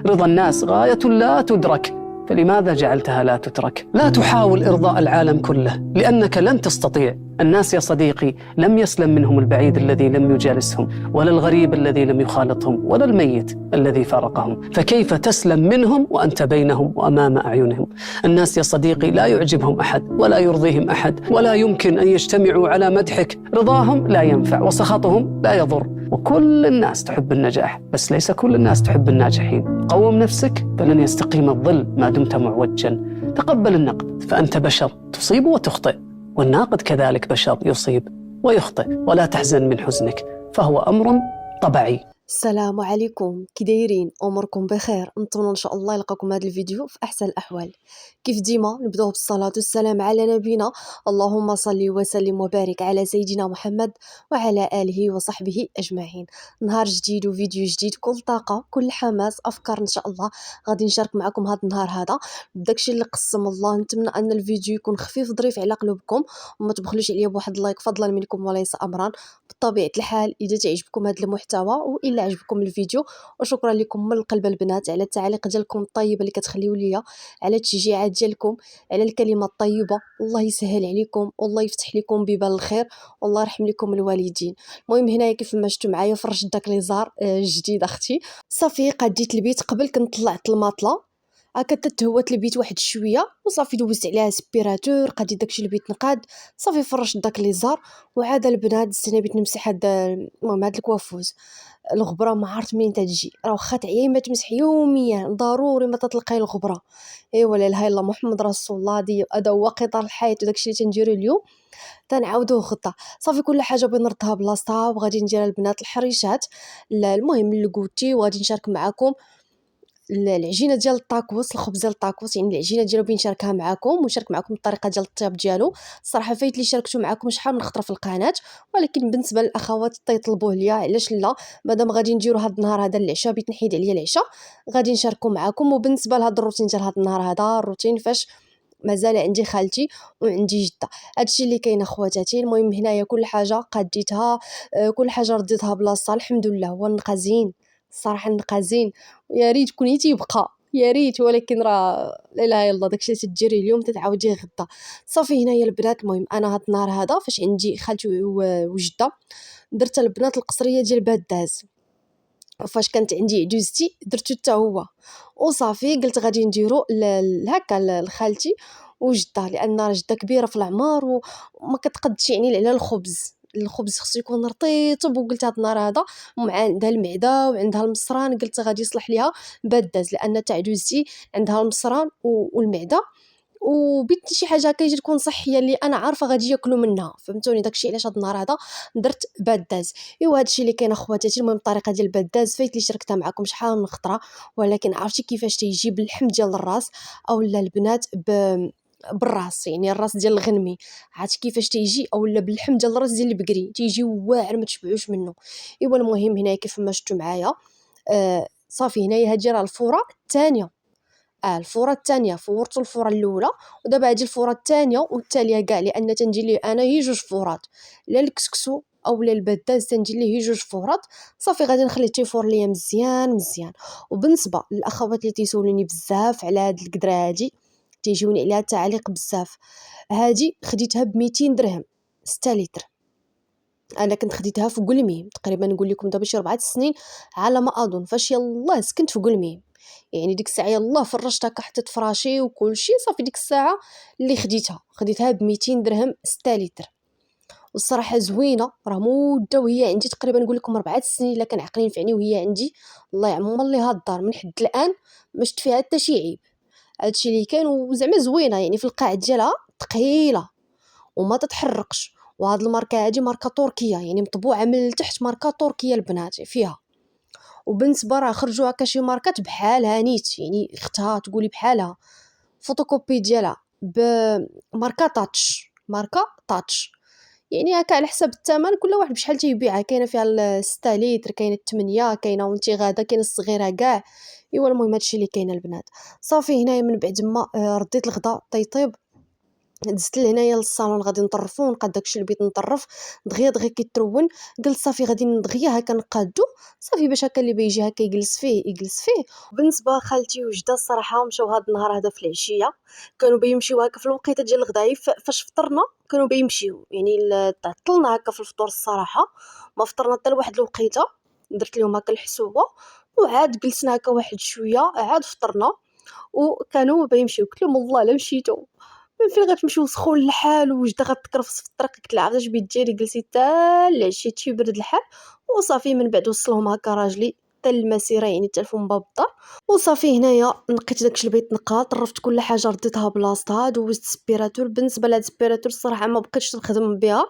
رضا الناس غاية لا تدرك، فلماذا جعلتها لا تترك؟ لا تحاول إرضاء العالم كله لأنك لن تستطيع. الناس يا صديقي لم يسلم منهم البعيد الذي لم يجالسهم، ولا الغريب الذي لم يخالطهم، ولا الميت الذي فارقهم، فكيف تسلم منهم وأنت بينهم وأمام أعينهم؟ الناس يا صديقي لا يعجبهم أحد ولا يرضيهم أحد، ولا يمكن أن يجتمعوا على مدحك. رضاهم لا ينفع وسخطهم لا يضر. وكل الناس تحب النجاح، بس ليس كل الناس تحب الناجحين. قوم نفسك فلن يستقيم الظل ما دمت معوجا. تقبل النقد، فأنت بشر تصيب وتخطئ، والناقد كذلك بشر يصيب ويخطئ. ولا تحزن من حزنك، فهو أمر طبيعي. السلام عليكم، كي دايرين؟ اموركم بخير؟ نتمنى ان شاء الله يلقاكم هذا الفيديو في احسن الاحوال. كيف ديما نبداو بالصلاه والسلام على نبينا، اللهم صل وسلم وبارك على سيدنا محمد وعلى اله وصحبه اجمعين. نهار جديد وفيديو جديد، كل طاقه كل حماس افكار ان شاء الله غادي نشارك معكم هذا النهار هذا بداكشي اللي قسم الله. نتمنى ان الفيديو يكون خفيف ظريف على قلوبكم، وما تبخلوش عليا بواحد اللايك فضلا منكم وليس امرا. بطبيعه الحال اذا تعجبكم هذا المحتوى والا عجبكم الفيديو، وشكرا لكم من القلب البنات على التعاليق ديالكم الطيبه اللي كتخليو ليا، على التشجيعات ديالكم، على الكلمه الطيبه. الله يسهل عليكم والله يفتح لكم بيبان الخير والله يرحم لكم الوالدين. المهم هنايا كيف ما شفتوا معايا فرشت داك ليزار جديد اختي. صافي قديت البيت قبل كنت طلعت الماطله، هكا تتهوت البيت واحد شويه وصافي دوزت عليها سبيراتور قديت داكشي البيت نقاد. صافي فرشت داك ليزار وعاد البنات دزت بيت نمسح هاد المهم هاد الكوافوز. الغبره ما عرفت منين تجي، راه واخا تعيي ما تمسح يوميا ضروري ما تتلقاي الغبره. ايوا لا اله الا الله محمد رسول الله، هذا هو قطار الحياه وداكشي اللي تنديرو اليوم تنعاودوه غدا. صافي كل حاجه بغيت نردها بلاصتها وغادي ندير البنات الحريشات. المهم الكوتي وغادي نشارك معكم العجينه ديال الطاكوس، الخبز ديال الطاكوس، يعني العجينه ديالو بغيت نشاركها معكم ونشارك معكم الطريقه ديال الطياب ديالو. الصراحه فايت لي شاركته معكم شحال من خطره في القناه، ولكن بالنسبه للاخوات تيطلبوه ليا علاش لا، مادام غادي نديرو هذا النهار هذا العشاء بغيت نحيد عليا العشاء غادي نشاركو معكم. وبالنسبه لهذا الروتين ديال هذا النهار هذا الروتين فاش مازال عندي خالتي وعندي جده، هادشي اللي كاين اخواتاتي. المهم هنايا كل حاجه قديتها، كل حاجه رديتها بلاصتها الحمد لله. هو النقا زين الصراحه، النقا زين، يا ريت كون تيبقى يا ريت، ولكن راه لا اله الا الله داكشي اللي تديري اليوم تتعاوديه غدا. صافي هنايا البنات المهم انا هاد النهار هذا فاش عندي خالتي وجده درت البنات القصريه ديال باداز، فاش كانت عندي عجوزتي درتو حتى هو. وصافي قلت غادي نديرو هكا لخالتي وجده، لان راه جده كبيره في العمر وما كتقدش يعني على الخبز خصو يكون رطيب. وقلت هاد النهار هذا مع عندها المعده وعندها المصران قلت غادي يصلح ليها باداز، لان تاع عجوزتي عندها المصران والمعده، وبيت شي حاجه هكا تكون صحيه اللي انا عارفه غادي ياكلوا منها، فهمتوني؟ داكشي علاش هاد النهار هذا درت باداز. ايوا هادشي اللي كاين اخواتاتي. المهم الطريقه ديال الباداز فايت لي شاركتها معكم شحال من خطره، ولكن عرفتي كيفاش تيجي باللحم ديال الراس اولا البنات بالراس، يعني الراس ديال الغنمي، عرفتي كيفاش تيجي؟ اولا باللحم ديال الراس ديال البقري تيجي واعر ما تشبعوش منه. ايوا المهم هنايا كيف ما شفتوا معايا صافي هنايا هادي راه الفوره الثانيه. الفوره الثانيه فورت الفوره الاولى ودابا هذه الفوره الثانيه والتاليه كاع، لان تندير ليه انا هي جوج فورات، لا الكسكسو اولا البداز تندير ليه هي جوج فورات. صافي غادي نخليه تيفور ليا مزيان مزيان. وبالنسبه للاخوات اللي تيسولوني بزاف على هاد القدره هادي تيجوني عليها التعليق بزاف، هادي خديتها ب 200 درهم 6 لتر. انا كنت خديتها في قلميم تقريبا نقول لكم دابا شي 4 سنين على ما اظن، فاش يلاه سكنت في قلميم، يعني ديك الساعه يلاه فرشت هكا حطيت فراشي وكل شيء. صافي ديك الساعه اللي خديتها ب 200 درهم 6 لتر. والصراحه زوينه، راه موده وهي عندي تقريبا نقول لكم 4 سنين الا كان عقلين فعني وهي عندي، الله يعمر ليها الدار من حد الان ما شفت فيها حتى شي عيب. هادشي اللي كان وزعما زوينه، يعني في القاع ديالها ثقيله وما تتحرقش. وهاد الماركه هادي ماركه تركيه، يعني مطبوعه من التحت ماركه تركيه البنات فيها. وبالنسبه راه خرجوا هكا شي ماركات بحالها نيت، يعني اختها تقولي بحالها فوتوكوبي ديالها بماركه تاتش، يعني هكا على حسب الثمن كل واحد بشحال تيبيعها. كاينه فيها 6 لتر، كاينه 8، كاينه وانتي غادا كاينه الصغيره كاع. ايوا المهم هادشي اللي كاين البنات. صافي هنايا من بعد ما رديت الغدا طيب دزت لهنايا للصالون غادي نطرفو ونقاد داكشي البيت نطرف دغيا كيترون. قلت صافي غادي دغيا هكا نقادو صافي باش هكا اللي بيجي هكا يجلس فيه. بالنسبه خالتي وجده الصراحه مشاو هاد النهار هذا في العشيه، كانوا بيمشيو هكا في الوقيته ديال الغداء فاش فطرنا كانوا بيمشيو يعني تعطلنا هكا في الفطور الصراحه، ما فطرنا حتى لواحد الوقيته. درت لهم هكا الحسوبه وعاد جلسنا هكا واحد شويه عاد فطرنا وكانوا بيمشيو. قلت لهم والله لا مشيتو من فين غتمشيو وسخون الحال وجده غتكرفس في الطريق. قلت لها علاش بيت ديالي جلسي حتى العشيه تيبرد الحال وصافي. من بعد وصلهم هكا راجلي حتى المسيره يعني حتى لفم باب الدار وصافي. هنايا نقيت داكشي البيت نقا طرفت كل حاجه رديتها بلاصتها دوزت سبيراتور. بالنسبه لهاد السبيراتور الصراحه ما بقيتش نخدم بها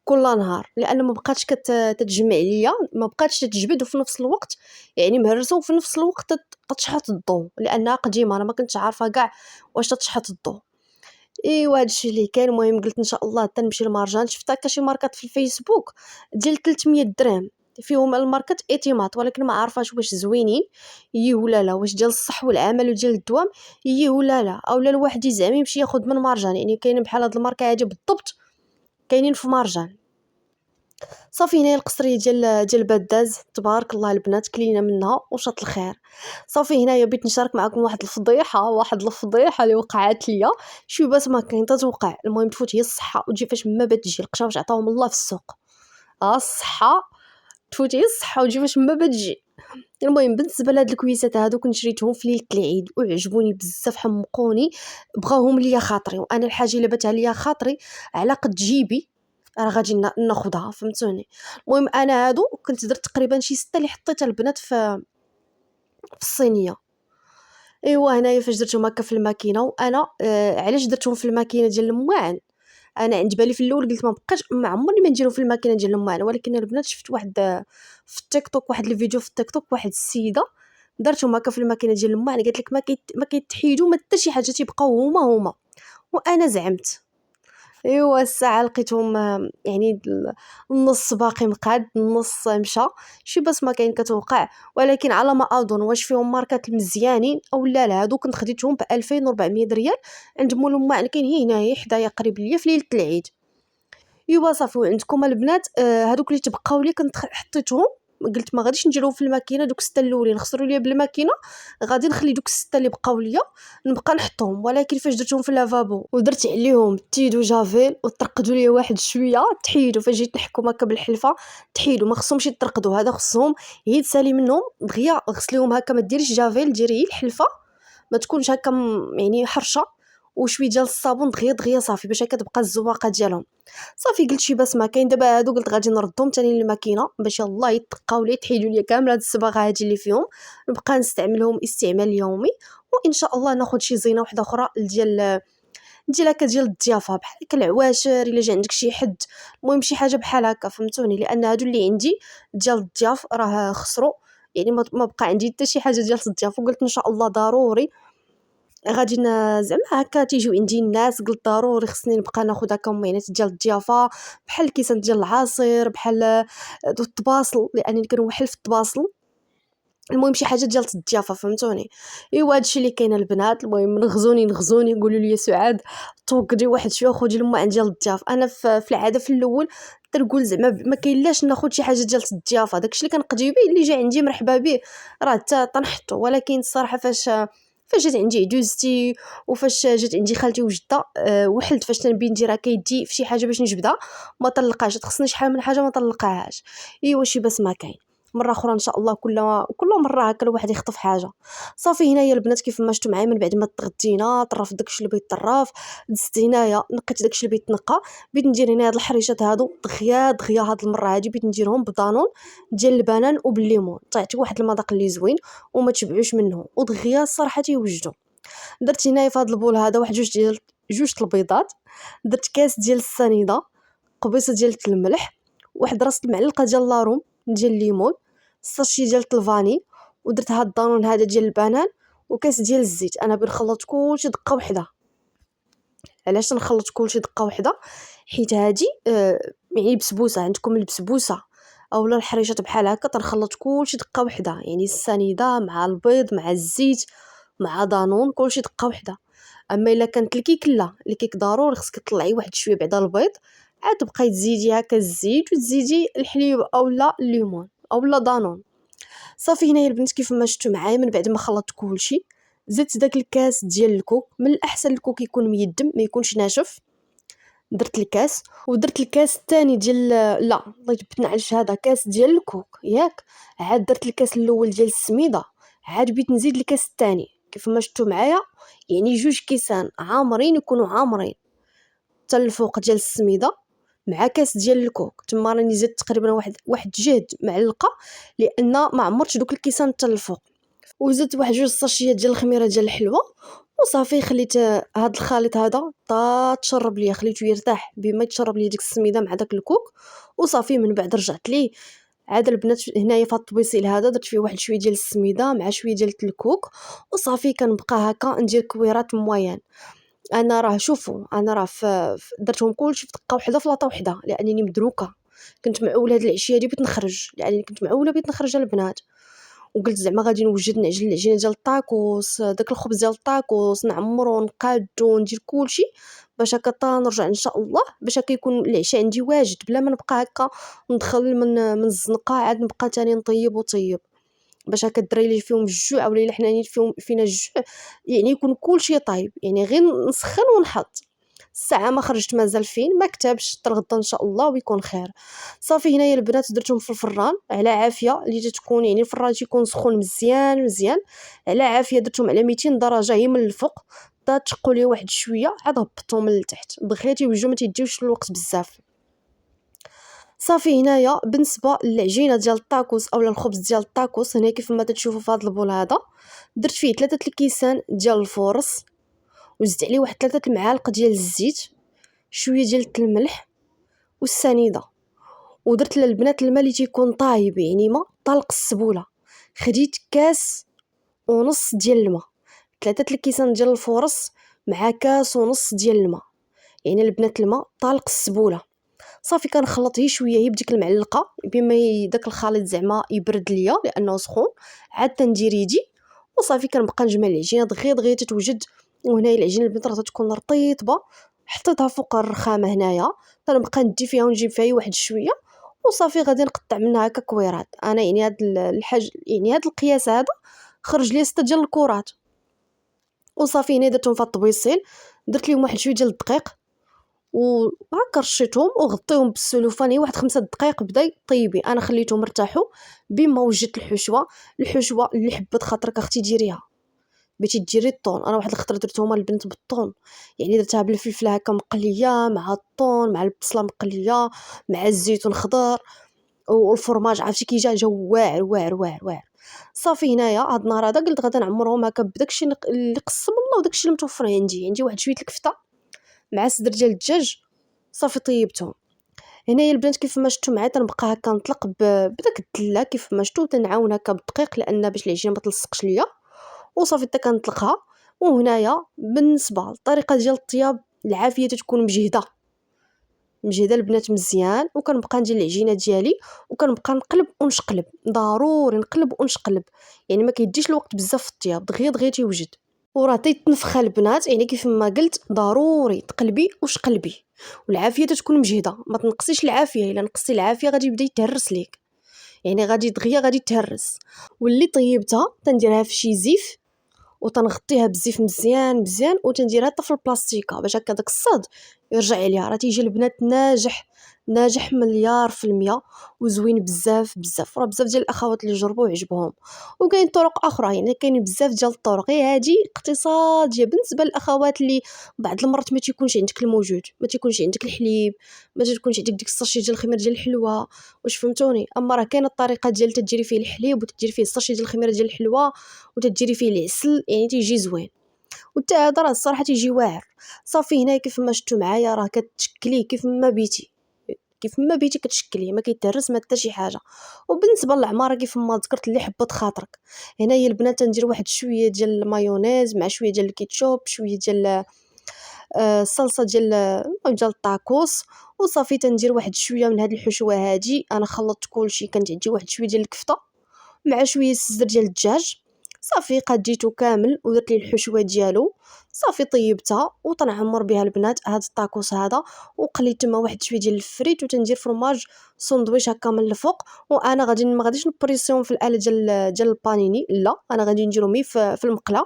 كل نهار لان ما بقاتش تتجمع ليا، ما بقاتش تتجبد وفي نفس الوقت يعني مهرسه وفي نفس الوقت تشحط الضو لانها قديمه انا ما كنتش عارفه كاع واش تشحط الضو. ايوا هادشي اللي كاين. المهم قلت ان شاء الله حتى نمشي للمارجان. شفت هكا شي ماركات في الفيسبوك ديال 300 درهم فيهم الماركات ايتيمات ولكن ما عارفاش واش زوينين يي ولا لا، واش ديال الصح والعمل وديال الدوام يي ولا لا، اولا الواحد زعما يمشي ياخذ من مارجان. يعني كاين بحال هاد الماركه هادي بالضبط كاينين في مارجان. صافي هنايا القصريه ديال بداز تبارك الله البنات كلينا منها وشاط الخير. صافي هنايا بغيت نشارك معكم واحد الفضيحه اللي وقعت ليا شي بس ما كاين تتوقع. المهم تفوت هي الصحه وتجي فاش ما بتجي القشاوش عطاهم الله في السوق. الصحه تفوت هي الصحه وتجي فاش ما بتجي. المهم بالنسبه لهاد الكويسات هادو كنت شريتهم في ليله العيد وعجبوني بزاف حمقوني بغاوهم ليا خاطري وانا الحاجه اللي بات عليا خاطري على قد جيبي راه غادي ناخذها فهمتوني. المهم انا هادو كنت درت تقريبا شي 6 اللي حطيتها البنات في الصينيه. ايوا هنايا فاش درتهم هكا في الماكينه وانا علاش درتهم في الماكينه ديال المواعن انا عند بالي في الاول قلت ما بقاش ما عمرني ما نديرهم في الماكينه ديال المواعن ولكن البنات شفت واحد في التيك توك واحد الفيديو في التيك توك واحد السيده درتهم هكا في الماكينه ديال المواعن قالت لك ما كيتحيدوا ما حتى شي حاجه تيبقاو هما وانا زعمت. ايوا الساعه لقيتهم يعني النص باقي مقاد النص مشى شي بس ما كاين كتوقع. ولكن على ما اظن واش فيهم ماركات مزيانين او لا هادو كنت خديتهم ب 2400 ريال عند مول الماعن كاين هي هنايا حدايا قريب ليا في ليله العيد. ايوا صافي. وعندكم البنات هادوك اللي تبقاو لي كنت حطيتهم قلت ما غاديش نديرهم في الماكينه دوك 6 الاولين خسروا ليا بالماكينه غادي نخلي دوك 6 اللي بقاو ليا نبقى نحطهم. ولكن فاش درتهم في اللافابو ودرت عليهم تيدو جافيل وترقدوا ليا واحد شويه تحيدوا فاش جيت نحكم هكا بالحلفه تحيدوا ما خصهمش يترقدوا هذا خصهم هي تسالي منهم دغيا غسليهم هكا ما ديريش جافيل ديري الحلفه ما تكونش هكا يعني حرشه وشويه ديال الصابون دغيا صافي باش هكا تبقى الزواقه ديالهم. صافي قلت شي بس ما كاين دابا هادو قلت غادي نردهم ثاني للماكينه باش الله يتقاو لي تحيدوا لي كامل هاد الصباغه هادي اللي فيهم نبقى نستعملهم استعمال يومي وان شاء الله ناخذ شي زينه واحده اخرى ديال هكا ديال الضيافه بحال هكا العواشر الا جا عندك شي حد. المهم شي حاجه بحال هكا فهمتوني لان هادو اللي عندي ديال الضياف راه خسروا يعني ما بقى عندي حتى شي حاجه ديال الضياف. وقلت ان شاء الله ضروري غادي زعما هكا تيجيو عندي الناس قلت ضروري خصني نبقى ناخذ هكا مهنات ديال الضيافه بحال الكيسان ديال العصير بحال دو الطباصل لانني كنوحل في الطباصل. المهم شي حاجه ديال الضيافه فهمتوني. ايوا هادشي اللي كاين البنات. المهم نغزوني يقولوا لي سعاد توقدي واحد شويه خدي الماعن ديال الضياف. انا في العاده في الاول تنقول زعما ما كاينلاش ناخذ شي حاجه ديال الضيافه داكشي اللي كنقضي به اللي جا عندي مرحبا به راه حتى تنحطو. ولكن الصراحه فاش جات عندي عدوزتي وفاش جات عندي خالتي وجده وحلت فاش تنبي ندير هكا يدي فشي حاجه باش نجبدها ما طلقاش خصني شحال من حاجه ما طلقاهاش. ايوا شي بس ما كاين مره اخرى ان شاء الله كل مره هكا الواحد يخطف حاجه. صافي هنايا البنات كيف ما شفتوا معايا من بعد ما تغدينا طرفت داكشي اللي بغيت طراف دزت هنايا نقيت داكشي اللي بغيت نقى. بغيت ندير هنا هاد الحريشات هادو دغيا هاد المره هادي بغيت نديرهم بدانون ديال البنان وبالليمون تعطي واحد المذاق اللي زوين وما تشبعوش منهم ودغيا الصراحه تيوجدوا. درت هنايا في هاد البول هذا واحد جوج البيضات درت كاس ديال السنيده قبيصه ديال الملح واحد راس المعلقه ديال لاروم ديال الليمون الساشي ديال الفاني ودرت هاد الدانون هذا ديال البنان وكاس ديال الزيت. انا بنخلط كلشي دقه وحده. علاش نخلط كلشي دقه وحده حيت هادي يعني بسبوسه عندكم البسبوسه اولا الحريشات بحال هكا تنخلط كلشي دقه وحده يعني السنيده مع البيض مع الزيت مع دانون كلشي دقه وحده. اما الا كانت الكيك لا، الكيك ضروري خصك تطلعي واحد شويه بعدا البيض، عاد تبقاي تزيدي هكا الزيت وتزيدي الحليب اولا الليمون اولا دانون. صافي هنايا البنات كيف ما شفتوا معايا من بعد ما خلطت كلشي زدت داك الكاس ديال الكوك. من الاحسن الكوك يكون ميدم ما يكونش ناشف. درت الكاس ودرت الكاس الثاني ديال لا الله يجبدنا على هذا كاس ديال الكوك ياك. عاد درت الكاس الاول ديال السميده، عاد بغيت نزيد الكاس الثاني كيف ما شفتوا معايا، يعني جوج كيسان عامرين يكونوا عامرين حتى الفوق ديال السميده مع كاس ديال الكوك. تما راني زدت تقريبا واحد جهد معلقه لان ما عمرتش دوك الكيسان حتى الفوق. وزدت واحد جوج ساشيات ديال الخميره ديال الحلوه وصافي خليت هاد الخليط هذا تشرب ليا، خليته يرتاح بما يتشرب ليا ديك السميده مع داك الكوك. وصافي من بعد رجعت ليه عاد البنات هنايا في الطبيصيل هذا درت فيه واحد شويه ديال السميده مع شويه ديال الكوك وصافي كنبقى هكا ندير كويرات موين. انا راه شوفوا انا راه درتهم كلشي في دقه واحده في لاطه واحده لانني مدروكه. كنت معوله هاد العشيه هادي بغيت نخرج، يعني كنت معوله بغيت نخرج البنات وقلت زعما غادي نوجد نعجن العجينه ديال الطاكوس، داك الخبز ديال الطاكوس نعمرو ونقادو ندير كلشي باش هكا تا نرجع ان شاء الله باش هكا يكون العشاء عندي واجد بلا ما نبقى هكا ندخل من الزنقه عاد نبقى تاني نطيب وطيب باش هكا الدراري اللي فيهم الجوع ولا الا حنانين فينا الجوع يعني يكون كلشي طايب، يعني غير نسخن ونحط. الساعه ما خرجت مازال فين ما كتبش حتى الغدا ان شاء الله ويكون خير. صافي هنايا البنات درتهم في الفران على عافيه اللي تكون يعني الفران تيكون سخون مزيان مزيان على عافيه. درتهم على 200 درجه هي من الفوق حتى تشقوا لي واحد شويه عاد هبطتهم من التحت دغيا تيوجدوا ما تيديوش الوقت بزاف. صافي هنايا بالنسبه للعجينه ديال الطاكوس اولا الخبز ديال الطاكوس هنا كيف ما تشوفوا في هذا البول هذا درت فيه 3 الكيسان ديال الفورص وزدت عليه واحد 3 المعالق ديال الزيت شويه ديال الملح والسنيده ودرت للبنات الماء اللي تيكون طايب يعني ما طلق السبوله. خديت كاس ونص ديال الماء 3 الكيسان ديال الفورص مع كاس ونص ديال الماء يعني البنات الماء طالق السبوله. صافي كنخلط هي شويه هي بديك المعلقه بما داك الخليط زعما يبرد ليا لانه سخون عاد تندير يدي وصافي كنبقى نجمع العجينه دغيا تتوجد. وهنايا العجينه البنات راه تكون رطيبه حطيتها فوق الرخامه هنايا تنبقى ندي فيها ونجيب فيها واحد شويه وصافي غادي نقطع منها هكا كويرات. انا يعني هاد الحاجه يعني هاد القياس هذا خرج لي 6 ديال الكرات وصافي هنا درتهم في الطبيصيل درت لهم واحد شويه ديال الدقيق وهكا رشيتهم وغطيهم بالسلوفان واحد 5 دقائق بدا طيبي. انا خليتهم ارتاحوا بما وجدت الحشوه اللي حبت خاطرك اختي ديريها بغيتي ديري الطون. انا واحد الخطره درتهم البنت بالطون يعني درتها بالفلفله هكا مقليه مع الطون مع البصله مقليه مع الزيتون خضر والفرماج عرفتي كي جا واعر واعر واعر واعر. صافي هنايا هاد النهار هذا قلت غادي نعمرهم هكا بداكشي اللي قسم الله وداكشي اللي متوفر عندي واحد شويه الكفته مع صدر ديال الدجاج صافي طيبتهم. هنايا البنات كيف ما شفتوا معايا تنبقى هكا نطلق بداك الدله كيف ما شفتوا تنعاون هكا بالدقيق لان باش العجينه ما تلصقش ليا وصافي حتى كنطلقها. وهنايا بالنسبه للطريقه ديال الطياب العافيه تكون مجهده البنات مزيان وكنبقى ندير العجينه ديالي وكنبقى نقلب ونشقلب ضروري نقلب ونشقلب يعني ما كيديش الوقت بزاف في الطياب دغيا تيوجد. وراه تيتنفخها البنات يعني كيف ما قلت ضروري تقلبي وشقلبي والعافيه تكون مجهده ما تنقصيش العافيه الا نقصتي العافيه غادي يبدا يتهرس ليك يعني غادي تهرس. واللي طيبتها تنديرها في شي زيف وتنغطيها بالزيف مزيان مزيان وتنديرها حتى في البلاستيكه باش هكا داك الصاد يرجع عليها. راه تيجي البنات ناجح مليار في المية وزوين بزاف بزاف. راه بزاف ديال الاخوات اللي جربوا وعجبهم وكاين طرق اخرى يعني كاين بزاف ديال الطرق غير هادي اقتصاديه بالنسبه للاخوات اللي بعض المرات ما تيكونش عندك الموجود ما تيكونش عندك الحليب ما تكونش عندك ديك الساشي ديال الخميره ديال الحلوه واش فهمتوني. اما راه كاينه الطريقه ديال تديري فيه الحليب وتديري فيه الساشي ديال الخميره ديال الحلوه وتديري فيه العسل يعني تيجي زوين وتا هذا راه الصراحه تيجي واعر. صافي هنا كيف ما شفتوا معايا راه كتشكليه كيف ما بيتي كتشكليه ما كيتهرس ما حتى شي حاجه. وبالنسبه للعماره كيف ما ذكرت اللي حبت خاطرك هنايا البنات ندير واحد شويه ديال المايونيز مع شويه ديال الكيتشوب شويه ديال الصلصه ديال الطاكوس وصافي تندير واحد شويه من هاد الحشوه هادي. انا خلطت كلشي كانت عندي واحد شويه ديال الكفته مع شويه الصدر ديال الدجاج صافي قديته كامل ودرت ليه الحشوه ديالو، صافي طيبتها وتنعمر بها البنات هاد الطاكوس هذا. وقليت تما واحد شويه ديال الفريت وتندير فرماج سندويش هكا من الفوق. وانا ما غاديش نبريسيون في الاله ديال البانيني، لا انا غادي نديرهم في المقله،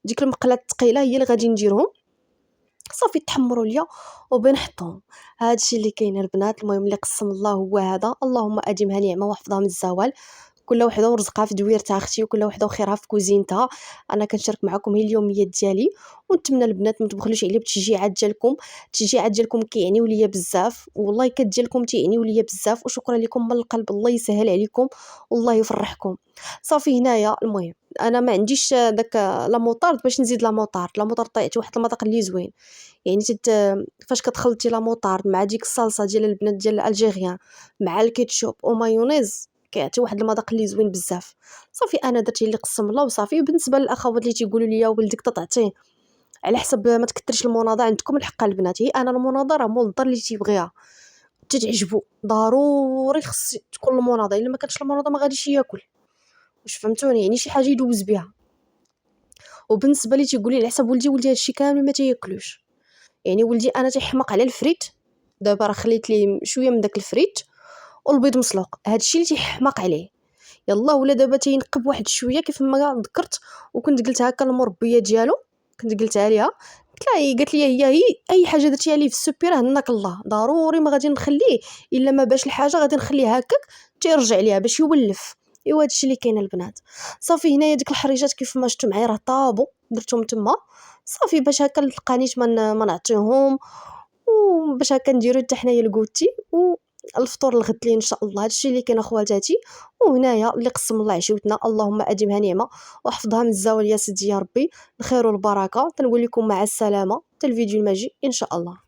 ديك المقله الثقيله هي اللي غادي نديرهم. صافي تحمروا ليا وبنحطهم. هادشي اللي كاين البنات. المهم اللي قسم الله هو هذا، اللهم اديمها نعمه واحفظها من الزوال. كل وحده ورزقها في دويرتها اختي، وكل وحده وخيرها في كوزينتها. انا كنشارك معكم هي اليوميات ديالي، ونتمنى البنات ما تبخلوش عليا بالتشجيعات ديالكم. التشجيعات ديالكم كيعنيو ليا بزاف، والله ديالكم تيعنيو ليا بزاف، وشكرا لكم من القلب. الله يسهل عليكم والله يفرحكم. صافي هنايا المهم انا ما عنديش داك لا موطارد باش نزيد لا موطارد طيعت واحد المذاق اللي زوين. يعني فاش كتخلطي لا موطارد مع ديك الصلصه ديال البنات ديال الالجيريان مع الكيتشوب ومايونيز كيعطي واحد المذاق اللي زوين بزاف. صافي انا درت اللي قسم الله وصافي. بالنسبه للاخوات اللي تيقولوا لي ولدك تعطيه على حسب ما تكثرش المناضه، عندكم الحق البنات. هي انا المناضه راه مول الدار اللي تيبغيها تتعجبو ضروري خص تكون المناضه، الا ما كانتش المناضه ما غاديش ياكل. واش فهمتوني؟ يعني شي حاجه يدوز بها. وبالنسبه لي تيقول لي على حسب ولدي هادشي كامل ما تياكلوش. يعني ولدي انا تيحمق على الفريت، دابا راه خليت ليه شويه من داك الفريت والبيض مسلوق، هادشي اللي تيحمق عليه. يلا ولا دابا تينقب واحد شويه كيف ما ذكرت. وكنت قلت هكا المربيه ديالو، كنت قلتها ليها، قلت لها قالت لي هي اي حاجه درتيها ليه في السوبيره هناك الله ضروري ما غادي نخليه الا ما باش الحاجه غادي نخليه هكاك تيرجع ليها باش يولف. ايوا هادشي اللي كاين البنات. صافي هنايا ديك الحريجات كيف ما شفتوا معايا راه طابو درتهم تما. صافي باش هكا لقانيت ما نعطيهم، وباش هكا نديرو حتى حنايا الكوتي والفطور الغد لي ان شاء الله. هادشي اللي كاين اخواتاتي. وهنايا اللي قسم الله عشوتنا اللهم اديمها نعمه واحفظها من الزوال يا سيدي يا ربي. الخير والبركه. تنقول لكم مع السلامه حتى الفيديو الماجي ان شاء الله.